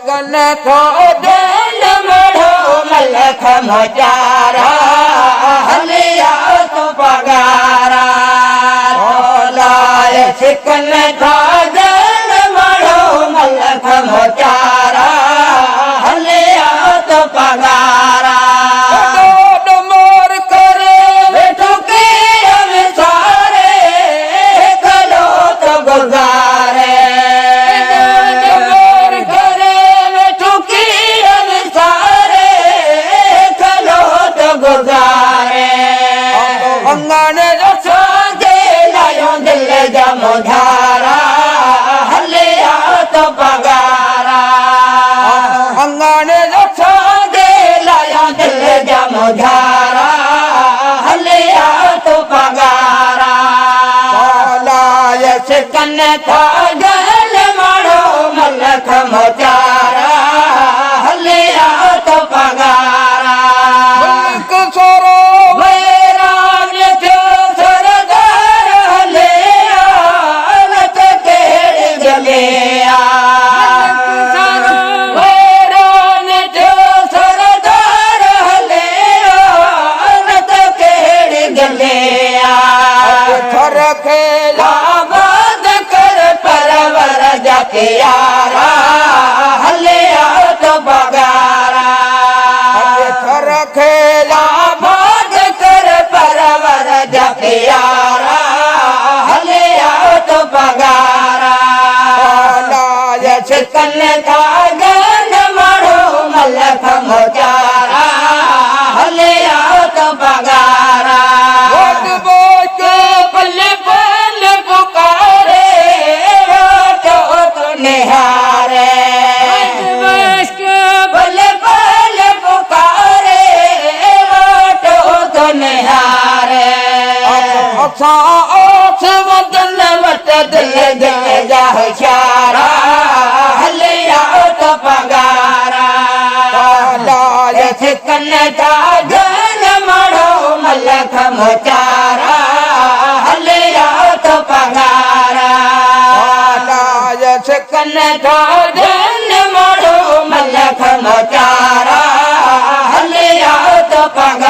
कन थो दिल मढ़ो मलख मचारा हलिया तो पगारा लाए सिकन थो दिल मढ़ो मलख मचारा हलिया तो पगारा मोधारा हलिया तो पगारा अंगन रखो दे लाया दिल जा मोधारा हलिया तो पगारा लाय सिकन था जल मारो मलख मोचारा हलिया तो पगारा सोरो यारा हलिया तो पगारा थर खेला बाज कर परवर जप यारा हलिया तो पगारा लाय सिकन था गन मारो मलख मोचारा हलिया तो पगारा निहारे बले बले पुकारे वाटो तो निहारे अच्छा वदन वट दिल दिल जा होशियारा हलिया तो पगारा लाय सिकन था जन मारो मलख मोचारा हलिया तो पगारा सिकन थो दिल मढ़ो मलख मोचारा हलिया तो पगारा।